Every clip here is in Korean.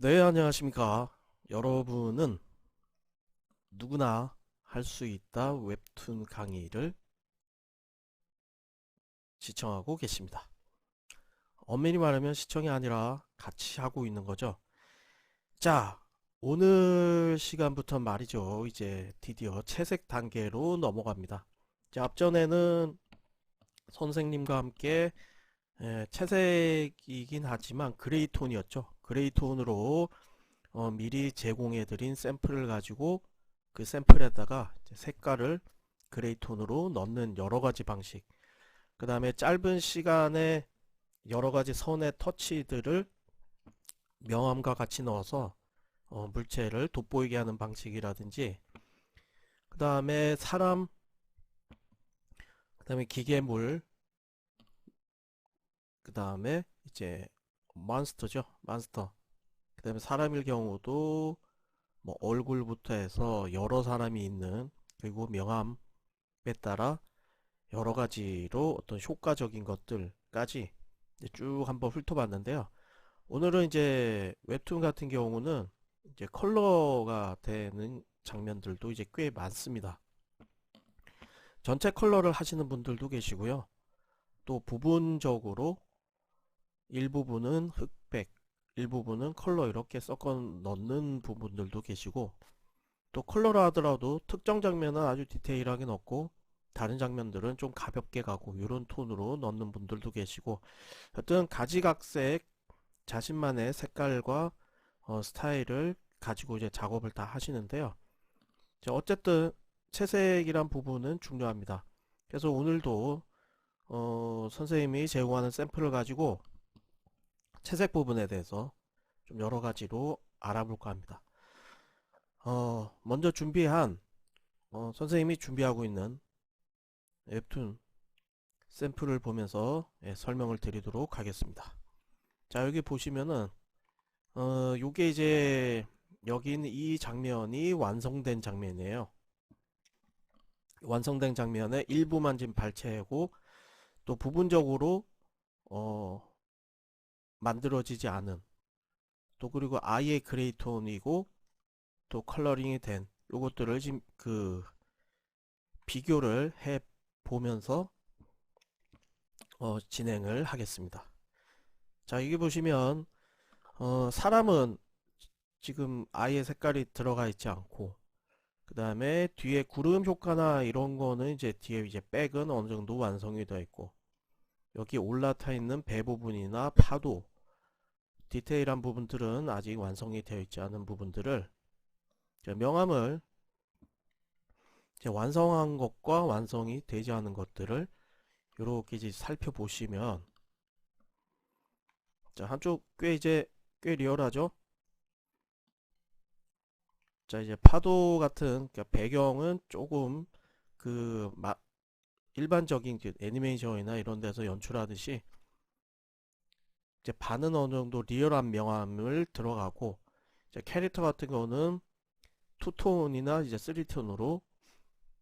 네, 안녕하십니까. 여러분은 누구나 할 수 있다 웹툰 강의를 시청하고 계십니다. 엄밀히 말하면 시청이 아니라 같이 하고 있는 거죠. 자, 오늘 시간부터 말이죠. 이제 드디어 채색 단계로 넘어갑니다. 자, 앞전에는 선생님과 함께 채색이긴 하지만 그레이톤이었죠. 그레이톤으로 미리 제공해드린 샘플을 가지고 그 샘플에다가 이제 색깔을 그레이톤으로 넣는 여러가지 방식, 그 다음에 짧은 시간에 여러가지 선의 터치들을 명암과 같이 넣어서 물체를 돋보이게 하는 방식이라든지, 그 다음에 사람, 그 다음에 기계물, 그 다음에 이제 몬스터죠. 몬스터. 그 다음에 사람일 경우도 뭐 얼굴부터 해서 여러 사람이 있는, 그리고 명암에 따라 여러 가지로 어떤 효과적인 것들까지 쭉 한번 훑어봤는데요. 오늘은 이제 웹툰 같은 경우는 이제 컬러가 되는 장면들도 이제 꽤 많습니다. 전체 컬러를 하시는 분들도 계시고요. 또 부분적으로 일부분은 흑백, 일부분은 컬러 이렇게 섞어 넣는 부분들도 계시고, 또 컬러라 하더라도 특정 장면은 아주 디테일하게 넣고 다른 장면들은 좀 가볍게 가고 이런 톤으로 넣는 분들도 계시고, 하여튼 가지각색 자신만의 색깔과 스타일을 가지고 이제 작업을 다 하시는데요. 자, 어쨌든 채색이란 부분은 중요합니다. 그래서 오늘도 선생님이 제공하는 샘플을 가지고 채색 부분에 대해서 좀 여러 가지로 알아볼까 합니다. 먼저 준비한 선생님이 준비하고 있는 웹툰 샘플을 보면서 설명을 드리도록 하겠습니다. 자, 여기 보시면은 요게 이제 여기 있는 이 장면이 완성된 장면이에요. 완성된 장면의 일부만 지금 발췌하고 또 부분적으로 어, 만들어지지 않은, 또 그리고 아예 그레이톤이고 또 컬러링이 된 요것들을 지금 그 비교를 해 보면서 진행을 하겠습니다. 자, 여기 보시면 사람은 지금 아예 색깔이 들어가 있지 않고, 그 다음에 뒤에 구름 효과나 이런 거는 이제 뒤에 이제 백은 어느 정도 완성이 되어 있고, 여기 올라타 있는 배 부분이나 파도 디테일한 부분들은 아직 완성이 되어 있지 않은 부분들을 명암을 이제 완성한 것과 완성이 되지 않은 것들을 이렇게 이제 살펴보시면, 자, 한쪽 꽤 리얼하죠. 자, 이제 파도 같은, 그러니까 배경은 조금 그 일반적인 그 애니메이션이나 이런 데서 연출하듯이 이제 반은 어느 정도 리얼한 명암을 들어가고, 이제 캐릭터 같은 경우는 투톤이나 이제 3톤으로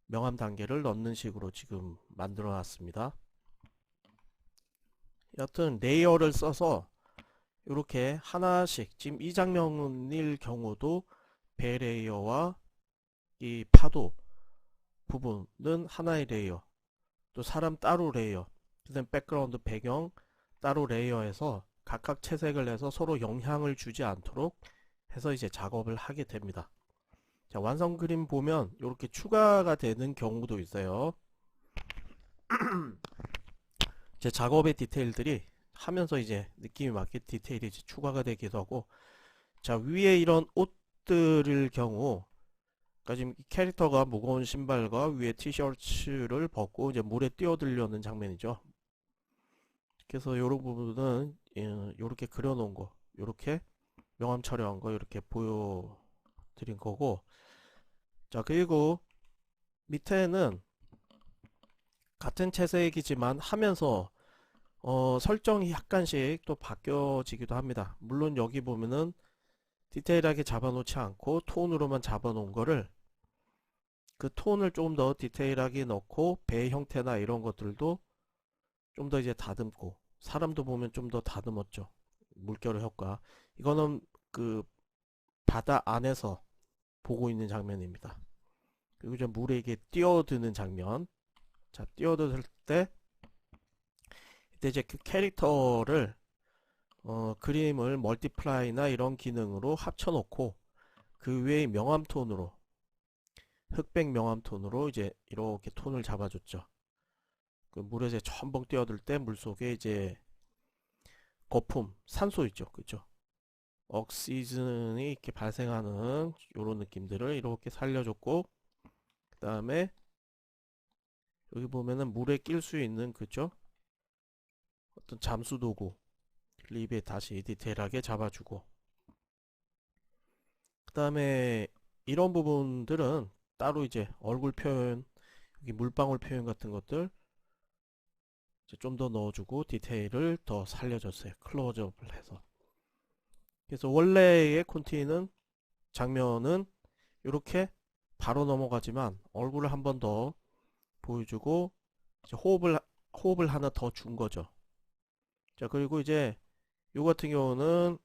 명암 단계를 넣는 식으로 지금 만들어 놨습니다. 여튼 레이어를 써서 이렇게 하나씩, 지금 이 장면일 경우도 배 레이어와 이 파도 부분은 하나의 레이어, 또 사람 따로 레이어, 그다음 백그라운드 배경 따로 레이어해서 각각 채색을 해서 서로 영향을 주지 않도록 해서 이제 작업을 하게 됩니다. 자, 완성 그림 보면 이렇게 추가가 되는 경우도 있어요. 제 작업의 디테일들이 하면서 이제 느낌이 맞게 디테일이 이제 추가가 되기도 하고, 자, 위에 이런 옷들일 경우, 그러니까 지금 캐릭터가 무거운 신발과 위에 티셔츠를 벗고 이제 물에 뛰어들려는 장면이죠. 그래서 이런 부분은 이렇게 그려놓은 거, 이렇게 명암 촬영한 거 이렇게 보여드린 거고, 자, 그리고 밑에는 같은 채색이지만 하면서 설정이 약간씩 또 바뀌어지기도 합니다. 물론 여기 보면은 디테일하게 잡아놓지 않고 톤으로만 잡아놓은 거를, 그 톤을 조금 더 디테일하게 넣고 배 형태나 이런 것들도 좀 더 이제 다듬고, 사람도 보면 좀 더 다듬었죠. 물결의 효과. 이거는 그 바다 안에서 보고 있는 장면입니다. 그리고 이제 물에 이게 뛰어드는 장면. 자, 뛰어들 때 이때 이제 그 캐릭터를 그림을 멀티플라이나 이런 기능으로 합쳐놓고 그 위에 명암 톤으로, 흑백 명암 톤으로 이제 이렇게 톤을 잡아줬죠. 그 물에 이제 첨벙 뛰어들 때 물속에 이제 거품, 산소 있죠, 그죠? 억시즌이 이렇게 발생하는 이런 느낌들을 이렇게 살려줬고, 그 다음에 여기 보면은 물에 낄 수 있는, 그죠? 어떤 잠수 도구 립에 다시 디테일하게 잡아주고, 그 다음에 이런 부분들은 따로 이제 얼굴 표현, 여기 물방울 표현 같은 것들 좀 더 넣어주고 디테일을 더 살려줬어요. 클로즈업을 해서. 그래서 원래의 콘티는 장면은 이렇게 바로 넘어가지만 얼굴을 한 번 더 보여주고 이제 호흡을 하나 더 준 거죠. 자, 그리고 이제 요 같은 경우는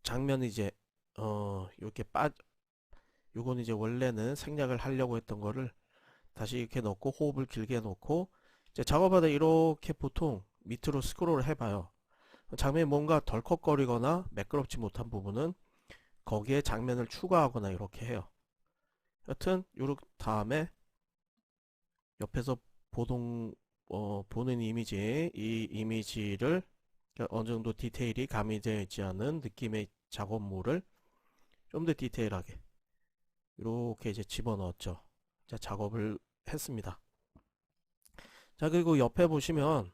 장면이 이제 이렇게 요건 이제 원래는 생략을 하려고 했던 거를 다시 이렇게 넣고 호흡을 길게 넣고 이제 작업하다 이렇게 보통 밑으로 스크롤을 해봐요. 장면이 뭔가 덜컥거리거나 매끄럽지 못한 부분은 거기에 장면을 추가하거나 이렇게 해요. 여튼 요렇 다음에 옆에서 보는 이미지, 이 이미지를 어느 정도 디테일이 가미되어 있지 않은 느낌의 작업물을 좀 더 디테일하게 이렇게 이제 집어넣었죠. 자, 작업을 했습니다. 자, 그리고 옆에 보시면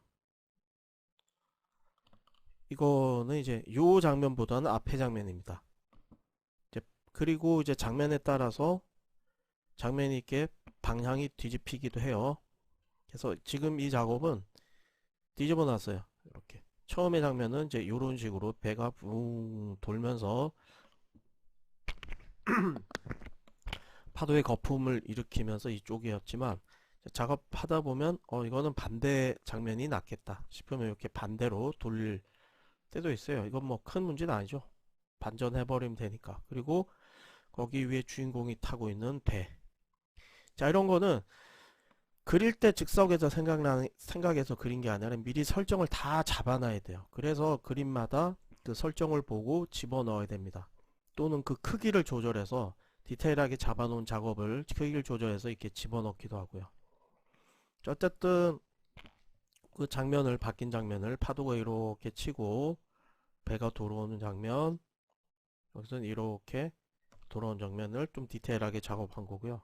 이거는 이제 요 장면보다는 앞에 장면입니다. 이제 그리고 이제 장면에 따라서 장면이 이렇게 방향이 뒤집히기도 해요. 그래서 지금 이 작업은 뒤집어 놨어요. 이렇게 처음에 장면은 이제 이런 식으로 배가 붕 돌면서 파도의 거품을 일으키면서 이쪽이었지만 작업하다 보면 이거는 반대 장면이 낫겠다 싶으면 이렇게 반대로 돌릴 때도 있어요. 이건 뭐 큰 문제는 아니죠. 반전해버리면 되니까. 그리고 거기 위에 주인공이 타고 있는 배. 자, 이런 거는 그릴 때 즉석에서 생각해서 그린 게 아니라 미리 설정을 다 잡아놔야 돼요. 그래서 그림마다 그 설정을 보고 집어넣어야 됩니다. 또는 그 크기를 조절해서 디테일하게 잡아놓은 작업을 크기를 조절해서 이렇게 집어넣기도 하고요. 어쨌든 그 장면을, 바뀐 장면을 파도가 이렇게 치고 배가 돌아오는 장면, 여기서는 이렇게 돌아온 장면을 좀 디테일하게 작업한 거고요.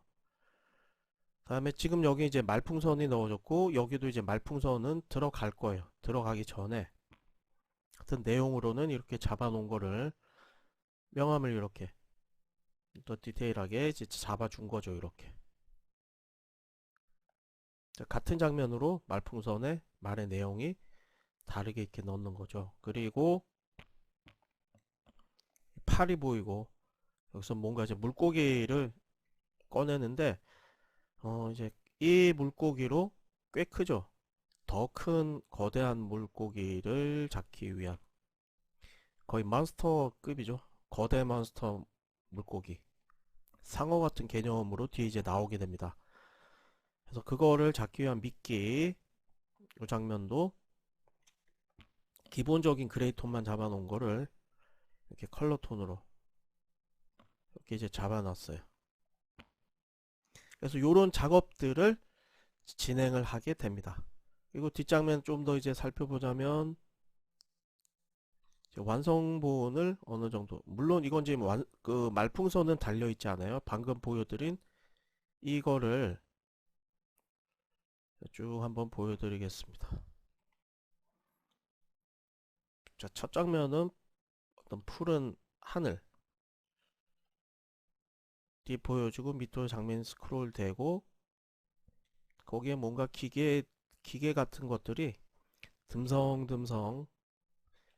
다음에 지금 여기 이제 말풍선이 넣어졌고 여기도 이제 말풍선은 들어갈 거예요. 들어가기 전에 같은 내용으로는 이렇게 잡아놓은 거를 명암을 이렇게 더 디테일하게 이제 잡아준 거죠. 이렇게 같은 장면으로 말풍선에 말의 내용이 다르게 이렇게 넣는 거죠. 그리고 팔이 보이고 여기서 뭔가 이제 물고기를 꺼내는데 이제 이 물고기로 꽤 크죠. 더 큰 거대한 물고기를 잡기 위한 거의 몬스터급이죠. 거대 몬스터 물고기. 상어 같은 개념으로 뒤에 이제 나오게 됩니다. 그래서 그거를 잡기 위한 미끼, 이 장면도 기본적인 그레이 톤만 잡아놓은 거를 이렇게 컬러 톤으로 이렇게 이제 잡아놨어요. 그래서 이런 작업들을 진행을 하게 됩니다. 그리고 뒷장면 좀 더 이제 살펴보자면 완성본을 어느 정도, 물론 이건 지금 그 말풍선은 달려있지 않아요. 방금 보여드린 이거를 쭉 한번 보여드리겠습니다. 자, 첫 장면은 어떤 푸른 하늘 뒤 보여주고 밑으로 장면 스크롤 되고 거기에 뭔가 기계 같은 것들이 듬성듬성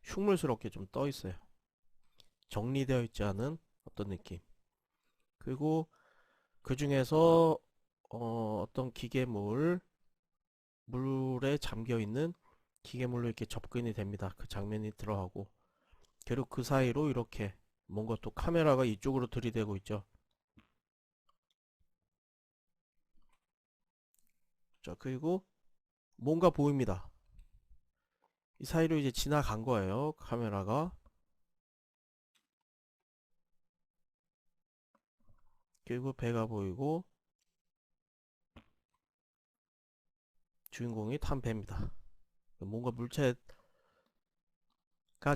흉물스럽게 좀 떠 있어요. 정리되어 있지 않은 어떤 느낌. 그리고 그 중에서 어떤 물에 잠겨 있는 기계물로 이렇게 접근이 됩니다. 그 장면이 들어가고 그리고 그 사이로 이렇게 뭔가 또 카메라가 이쪽으로 들이대고 있죠. 자, 그리고 뭔가 보입니다. 이 사이로 이제 지나간 거예요. 카메라가. 그리고 배가 보이고 주인공이 탄 배입니다. 뭔가 물체가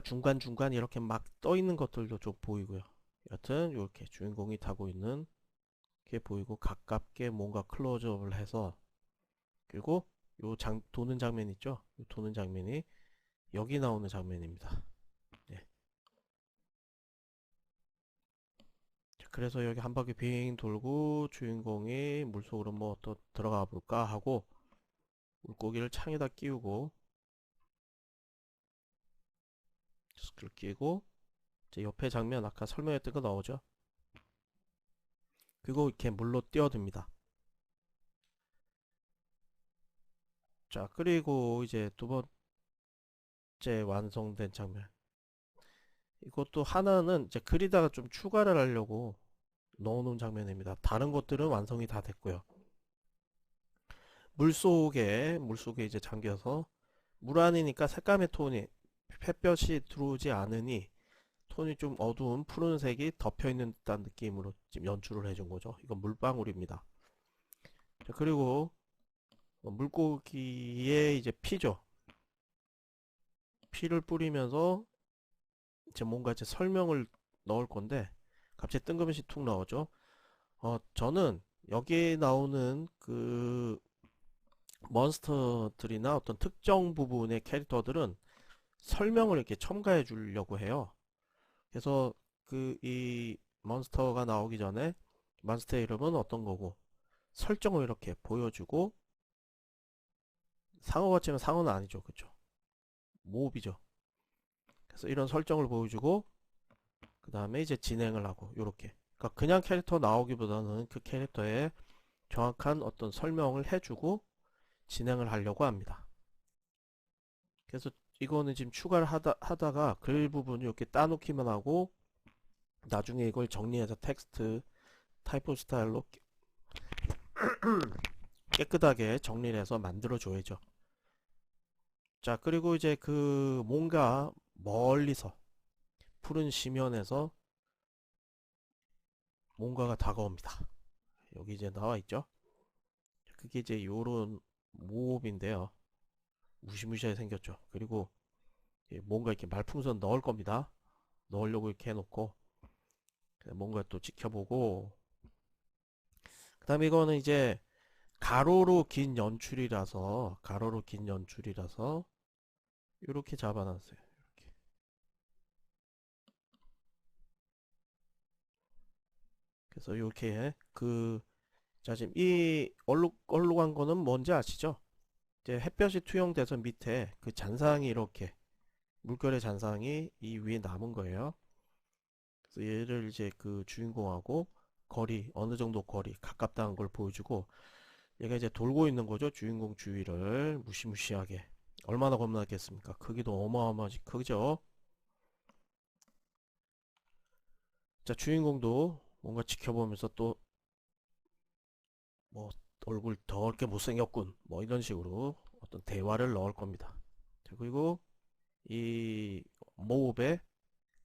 중간중간 이렇게 막 떠 있는 것들도 좀 보이고요. 여튼 이렇게 주인공이 타고 있는 게 보이고 가깝게 뭔가 클로즈업을 해서 그리고 도는 장면 있죠? 요 도는 장면이 여기 나오는 장면입니다. 네. 자, 그래서 여기 한 바퀴 빙 돌고 주인공이 물속으로 뭐 또 들어가 볼까 하고 물고기를 창에다 끼우고 스크를 끼고 이제 옆에 장면 아까 설명했던 거 나오죠? 그리고 이렇게 물로 뛰어듭니다. 자, 그리고 이제 두 번째 완성된 장면. 이것도 하나는 이제 그리다가 좀 추가를 하려고 넣어놓은 장면입니다. 다른 것들은 완성이 다 됐고요. 물속에 이제 잠겨서 물 안이니까 색감의 톤이 햇볕이 들어오지 않으니 톤이 좀 어두운 푸른색이 덮여있는 듯한 느낌으로 지금 연출을 해준 거죠. 이건 물방울입니다. 자, 그리고 물고기의 이제 피죠. 피를 뿌리면서 이제 뭔가 이제 설명을 넣을 건데 갑자기 뜬금없이 툭 나오죠. 저는 여기에 나오는 그 몬스터들이나 어떤 특정 부분의 캐릭터들은 설명을 이렇게 첨가해 주려고 해요. 그래서 그 이 몬스터가 나오기 전에 몬스터의 이름은 어떤 거고 설정을 이렇게 보여주고 상어가 치면 상어는 아니죠. 그쵸? 모업이죠. 그래서 이런 설정을 보여주고 그 다음에 이제 진행을 하고 요렇게 그러니까 그냥 캐릭터 나오기보다는 그 캐릭터의 정확한 어떤 설명을 해주고 진행을 하려고 합니다. 그래서 이거는 지금 추가를 하다가 글 부분 이렇게 따놓기만 하고 나중에 이걸 정리해서 텍스트 타이포 스타일로 깨끗하게 정리를 해서 만들어 줘야죠. 자, 그리고 이제 그 뭔가 멀리서 푸른 심연에서 뭔가가 다가옵니다. 여기 이제 나와 있죠. 그게 이제 요런 모업인데요. 무시무시하게 생겼죠. 그리고 뭔가 이렇게 말풍선 넣을 겁니다. 넣으려고 이렇게 해놓고 뭔가 또 지켜보고 그 다음에 이거는 이제 가로로 긴 연출이라서 이렇게 잡아놨어요. 이렇게. 그래서 이렇게 자 지금 이 얼룩한 거는 뭔지 아시죠? 이제 햇볕이 투영돼서 밑에 그 잔상이 이렇게 물결의 잔상이 이 위에 남은 거예요. 그래서 얘를 이제 그 주인공하고 어느 정도 거리 가깝다는 걸 보여주고 얘가 이제 돌고 있는 거죠. 주인공 주위를 무시무시하게. 얼마나 겁나겠습니까? 크기도 어마어마하지 크죠? 자, 주인공도 뭔가 지켜보면서 또 뭐 얼굴 더럽게 못생겼군. 뭐 이런 식으로 어떤 대화를 넣을 겁니다. 자, 그리고 이 모읍에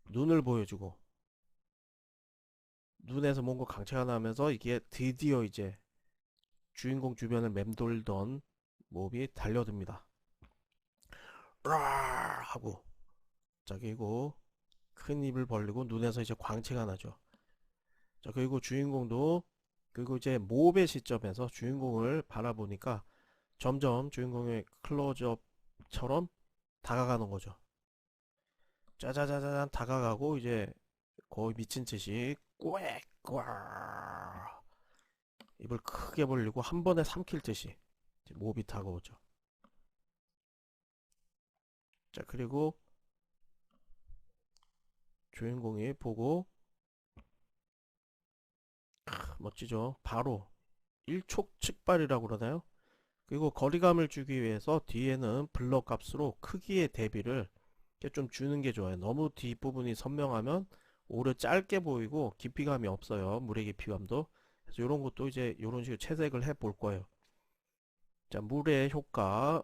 눈을 보여주고 눈에서 뭔가 강체가 나면서 이게 드디어 이제 주인공 주변을 맴돌던 모읍이 달려듭니다. 으아! 하고 자, 그리고 큰 입을 벌리고 눈에서 이제 광채가 나죠. 자, 그리고 주인공도 그리고 이제 모업의 시점에서 주인공을 바라보니까 점점 주인공의 클로즈업처럼 다가가는 거죠. 짜자자잔 다가가고 이제 거의 미친 듯이 꾸액 꽉 입을 크게 벌리고 한 번에 삼킬 듯이 모업이 다가오죠. 자, 그리고 주인공이 보고 멋지죠. 바로 일촉즉발이라고 그러나요? 그리고 거리감을 주기 위해서 뒤에는 블럭 값으로 크기의 대비를 좀 주는 게 좋아요. 너무 뒷부분이 선명하면 오히려 짧게 보이고 깊이감이 없어요. 물의 깊이감도. 그래서 이런 것도 이제 이런 식으로 채색을 해 볼 거예요. 자, 물의 효과.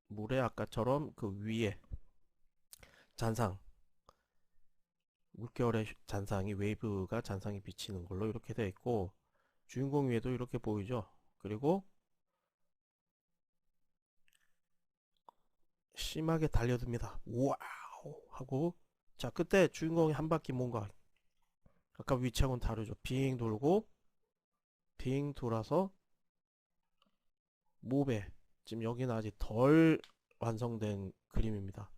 물의 아까처럼 그 위에 잔상, 물결의 잔상이, 웨이브가 잔상이 비치는 걸로 이렇게 되어 있고, 주인공 위에도 이렇게 보이죠. 그리고 심하게 달려듭니다. 와우 하고, 자, 그때 주인공이 한 바퀴 뭔가 아까 위치하고는 다르죠. 빙 돌고 빙 돌아서 몹에, 지금 여기는 아직 덜 완성된 그림입니다.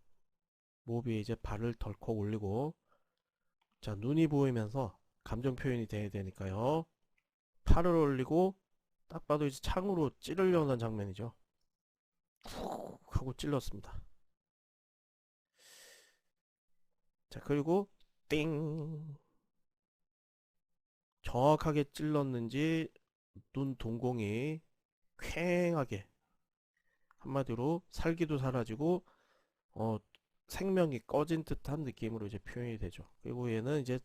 몹이 이제 발을 덜컥 올리고, 자, 눈이 보이면서 감정 표현이 돼야 되니까요. 팔을 올리고 딱 봐도 이제 창으로 찌르려는 장면이죠. 훅 하고 찔렀습니다. 자, 그리고 띵, 정확하게 찔렀는지 눈 동공이 퀭하게, 한마디로 살기도 사라지고 생명이 꺼진 듯한 느낌으로 이제 표현이 되죠. 그리고 얘는 이제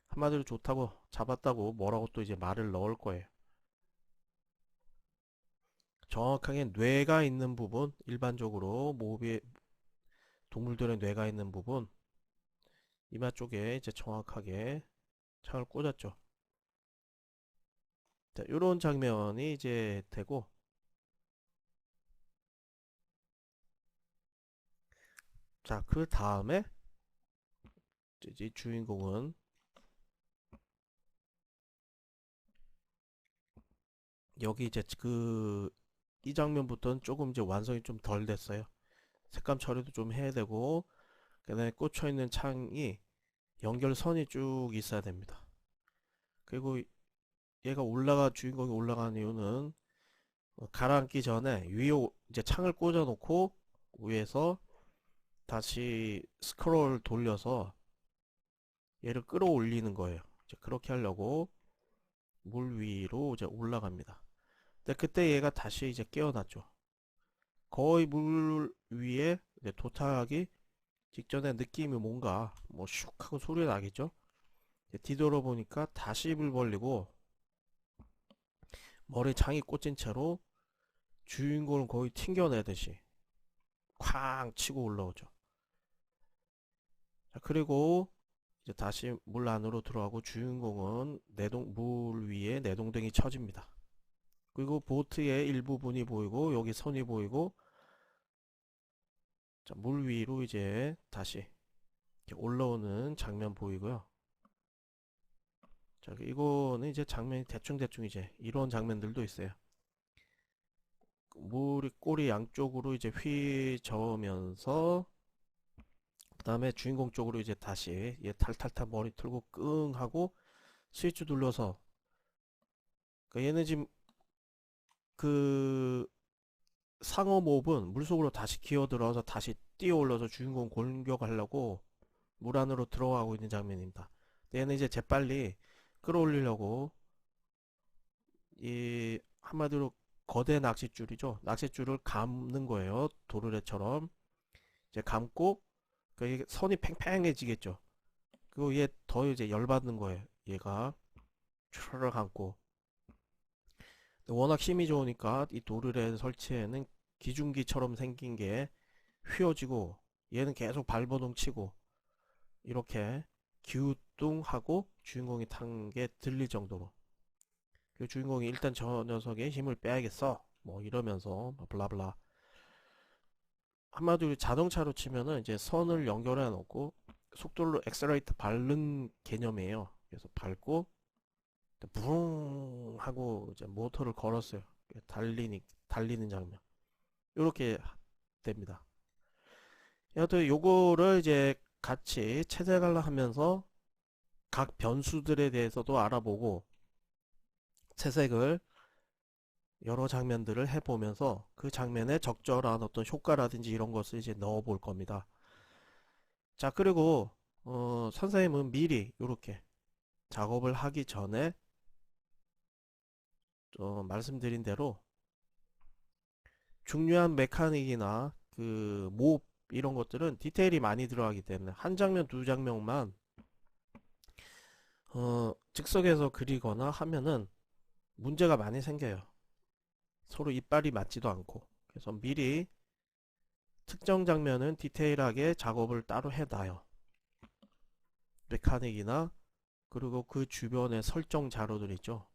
한마디로 좋다고, 잡았다고 뭐라고 또 이제 말을 넣을 거예요. 정확하게 뇌가 있는 부분, 일반적으로 모비 동물들의 뇌가 있는 부분, 이마 쪽에 이제 정확하게 창을 꽂았죠. 자, 요런 장면이 이제 되고, 자, 그 다음에 이제 주인공은 여기 이제 이 장면부터는 조금 이제 완성이 좀 덜 됐어요. 색감 처리도 좀 해야 되고, 그다음에 꽂혀 있는 창이 연결선이 쭉 있어야 됩니다. 그리고 얘가 주인공이 올라가는 이유는 가라앉기 전에 위에 이제 창을 꽂아 놓고 위에서 다시 스크롤 돌려서 얘를 끌어올리는 거예요. 이제 그렇게 하려고 물 위로 이제 올라갑니다. 근데 그때 얘가 다시 이제 깨어났죠. 거의 물 위에 이제 도착하기 직전에 느낌이 뭔가 뭐 슉 하고 소리 나겠죠. 뒤돌아보니까 다시 입을 벌리고 머리에 창이 꽂힌 채로 주인공을 거의 튕겨내듯이 쾅 치고 올라오죠. 자, 그리고 이제 다시 물 안으로 들어가고 주인공은 물 위에 내동댕이 쳐집니다. 그리고 보트의 일부분이 보이고 여기 선이 보이고, 자, 물 위로 이제 다시 이렇게 올라오는 장면 보이고요. 자, 이거는 이제 장면이 대충 이제 이런 장면들도 있어요. 물이 꼬리 양쪽으로 이제 휘저으면서 그 다음에 주인공 쪽으로 이제 다시 얘 탈탈탈 머리 틀고 끙 하고 스위치 눌러서, 그러니까 얘는 지금 그 상어 몹은 물속으로 다시 기어들어서 다시 뛰어 올라서 주인공 공격하려고 물 안으로 들어가고 있는 장면입니다. 얘는 이제 재빨리 끌어올리려고 이 한마디로 거대 낚싯줄이죠. 낚싯줄을 감는 거예요. 도르래처럼 이제 감고 그 선이 팽팽해지겠죠. 그리고 얘 더 이제 열받는 거예요. 얘가 촤르 감고, 워낙 힘이 좋으니까 이 도르래 설치에는 기중기처럼 생긴 게 휘어지고 얘는 계속 발버둥 치고 이렇게 기우뚱하고 주인공이 탄 게 들릴 정도로, 그 주인공이 일단 저 녀석의 힘을 빼야겠어 뭐 이러면서 블라블라, 한마디로 자동차로 치면은 이제 선을 연결해 놓고 속도로 엑셀레이터 밟는 개념이에요. 그래서 밟고 부릉 하고 이제 모터를 걸었어요. 달리는 장면 이렇게 됩니다. 여하튼 요거를 이제 같이 채색을 하면서 각 변수들에 대해서도 알아보고 채색을 여러 장면들을 해보면서 그 장면에 적절한 어떤 효과라든지 이런 것을 이제 넣어 볼 겁니다. 자, 그리고 선생님은 미리 이렇게 작업을 하기 전에 말씀드린 대로 중요한 메카닉이나 그 이런 것들은 디테일이 많이 들어가기 때문에 한 장면 두 장면만 즉석에서 그리거나 하면은 문제가 많이 생겨요. 서로 이빨이 맞지도 않고. 그래서 미리 특정 장면은 디테일하게 작업을 따로 해놔요. 메카닉이나 그리고 그 주변의 설정 자료들 있죠.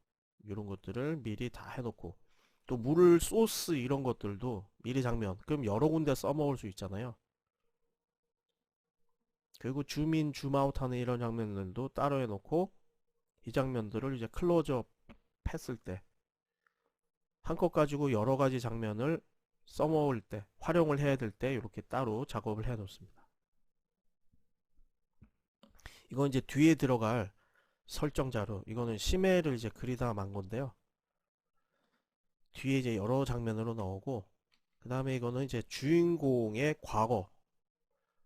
이런 것들을 미리 다 해놓고, 또 물 소스 이런 것들도 미리 장면, 그럼 여러 군데 써먹을 수 있잖아요. 그리고 줌인 줌아웃 하는 이런 장면들도 따로 해놓고, 이 장면들을 이제 클로즈업 했을 때 한 것 가지고 여러 가지 장면을 써먹을 때, 활용을 해야 될 때 이렇게 따로 작업을 해 놓습니다. 이건 이제 뒤에 들어갈 설정 자료, 이거는 심해를 이제 그리다가 만 건데요. 뒤에 이제 여러 장면으로 나오고, 그 다음에 이거는 이제 주인공의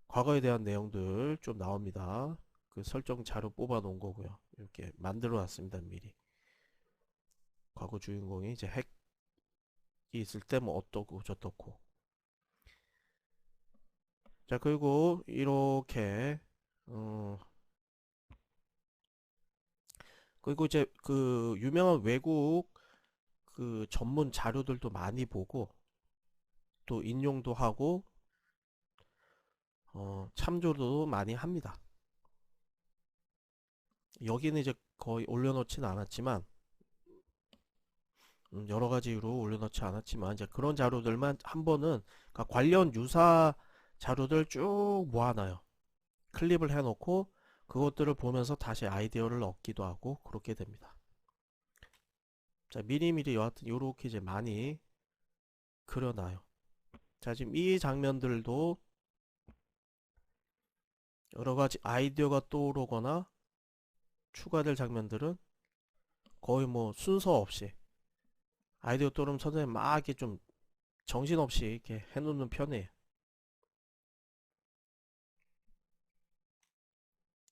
과거에 대한 내용들 좀 나옵니다. 그 설정 자료 뽑아 놓은 거고요. 이렇게 만들어 놨습니다. 미리. 과거 주인공이 이제 핵이 있을 때 뭐 어떻고 저떻고. 자, 그리고 이렇게 어 그리고 이제 그 유명한 외국 그 전문 자료들도 많이 보고, 또 인용도 하고 참조도 많이 합니다. 여기는 이제 거의 올려놓지는 않았지만, 여러 가지 이유로 올려놓지 않았지만, 이제 그런 자료들만 한 번은, 그러니까 관련 유사 자료들 쭉 모아놔요. 클립을 해놓고 그것들을 보면서 다시 아이디어를 얻기도 하고 그렇게 됩니다. 자, 미리미리 여하튼 요렇게 이제 많이 그려놔요. 자, 지금 이 장면들도 여러 가지 아이디어가 떠오르거나 추가될 장면들은 거의 뭐 순서 없이 아이디어 떠오르면 선생님 막 이렇게 좀 정신없이 이렇게 해놓는 편이에요.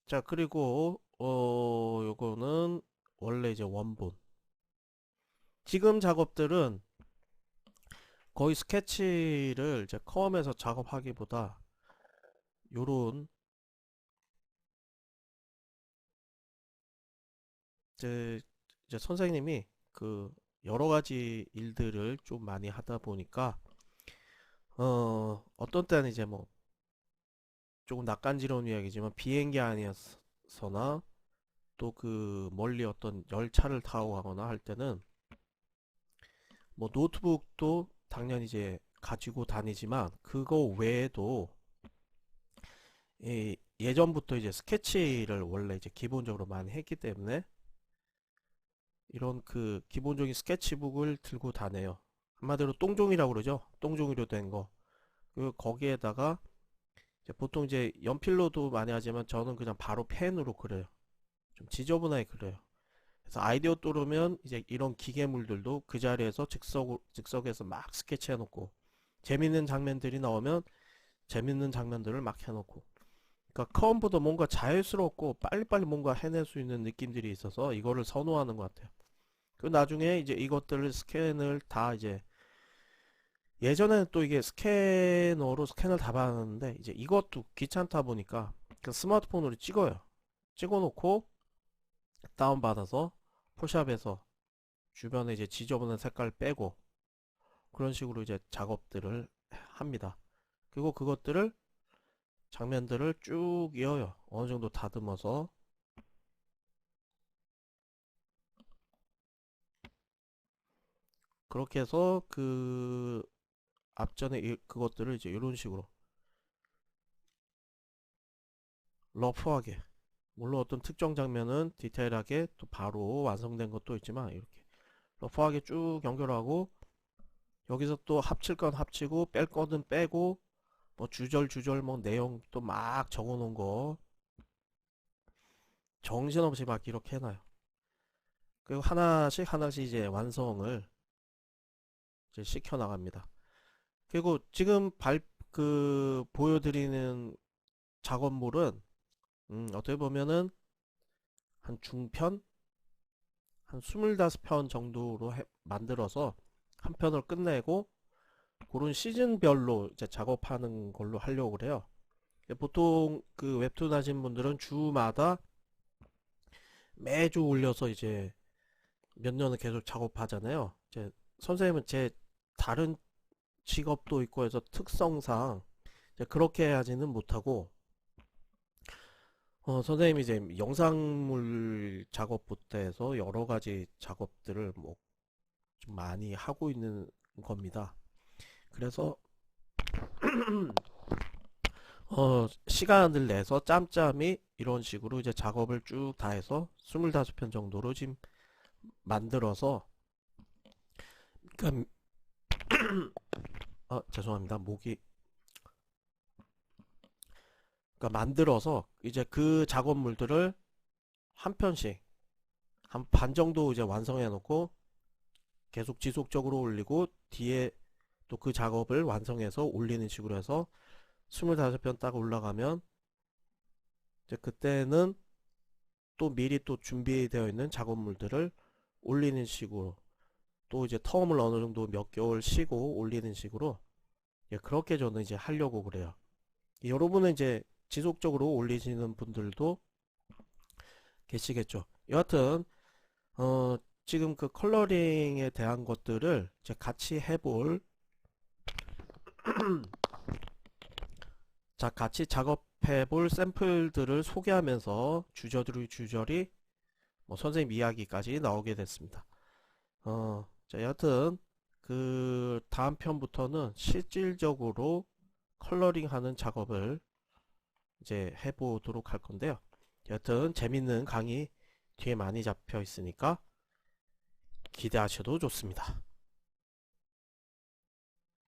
자, 그리고 요거는 원래 이제 원본. 지금 작업들은 거의 스케치를 이제 컴에서 작업하기보다 요런 이제, 이제 선생님이 그 여러 가지 일들을 좀 많이 하다 보니까 어떤 때는 이제 뭐 조금 낯간지러운 이야기지만 비행기 안에서나 또 그 멀리 어떤 열차를 타고 가거나 할 때는 뭐 노트북도 당연히 이제 가지고 다니지만 그거 외에도 예전부터 이제 스케치를 원래 이제 기본적으로 많이 했기 때문에 이런 그 기본적인 스케치북을 들고 다녀요. 한마디로 똥종이라고 그러죠. 똥종이로 된 거. 그리고 거기에다가 이제 보통 이제 연필로도 많이 하지만 저는 그냥 바로 펜으로 그려요. 좀 지저분하게 그려요. 그래서 아이디어 떠오르면 이제 이런 기계물들도 그 자리에서 즉석에서 막 스케치 해놓고, 재밌는 장면들이 나오면 재밌는 장면들을 막 해놓고, 그러니까 처음보다 뭔가 자연스럽고 빨리빨리 뭔가 해낼 수 있는 느낌들이 있어서 이거를 선호하는 것 같아요. 그 나중에 이제 이것들을 스캔을 다 이제, 예전에는 또 이게 스캐너로 스캔을 다 받았는데 이제 이것도 귀찮다 보니까 그 스마트폰으로 찍어요. 찍어 놓고 다운받아서 포샵에서 주변에 이제 지저분한 색깔 빼고 그런 식으로 이제 작업들을 합니다. 그리고 그것들을 장면들을 쭉 이어요. 어느 정도 다듬어서. 그렇게 해서 그 앞전에 그것들을 이제 이런 식으로 러프하게, 물론 어떤 특정 장면은 디테일하게 또 바로 완성된 것도 있지만 이렇게 러프하게 쭉 연결하고, 여기서 또 합칠 건 합치고 뺄 거는 빼고, 뭐 주절주절 뭐 내용 또 막 적어 놓은 거 정신없이 막 이렇게 해놔요. 그리고 하나씩 하나씩 이제 완성을 이제 시켜 나갑니다. 그리고 지금 보여드리는 작업물은 어떻게 보면은 한 중편 한 25편 정도로 만들어서 한 편을 끝내고, 그런 시즌별로 이제 작업하는 걸로 하려고 그래요. 보통 그 웹툰 하신 분들은 주마다 매주 올려서 이제 몇 년을 계속 작업하잖아요. 이제 선생님은 제 다른 직업도 있고 해서 특성상 이제 그렇게 하지는 못하고 선생님이 이제 영상물 작업부터 해서 여러 가지 작업들을 뭐 좀 많이 하고 있는 겁니다. 그래서 시간을 내서 짬짬이 이런 식으로 이제 작업을 쭉 다 해서 25편 정도로 지금 만들어서 그러니까 죄송합니다. 목이 그러니까 만들어서 이제 그 작업물들을 한 편씩 한 반 정도 이제 완성해 놓고 계속 지속적으로 올리고 뒤에 또 그 작업을 완성해서 올리는 식으로 해서 25편 딱 올라가면 이제 그때는 또 미리 또 준비되어 있는 작업물들을 올리는 식으로 또 이제 텀을 어느 정도 몇 개월 쉬고 올리는 식으로 그렇게 저는 이제 하려고 그래요. 여러분은 이제 지속적으로 올리시는 분들도 계시겠죠. 여하튼 지금 그 컬러링에 대한 것들을 이제 같이 해볼 자 같이 작업해볼 샘플들을 소개하면서 주저리 뭐 선생님 이야기까지 나오게 됐습니다. 자 여하튼 그 다음 편부터는 실질적으로 컬러링하는 작업을 이제 해보도록 할 건데요. 여하튼 재밌는 강의 뒤에 많이 잡혀 있으니까 기대하셔도 좋습니다.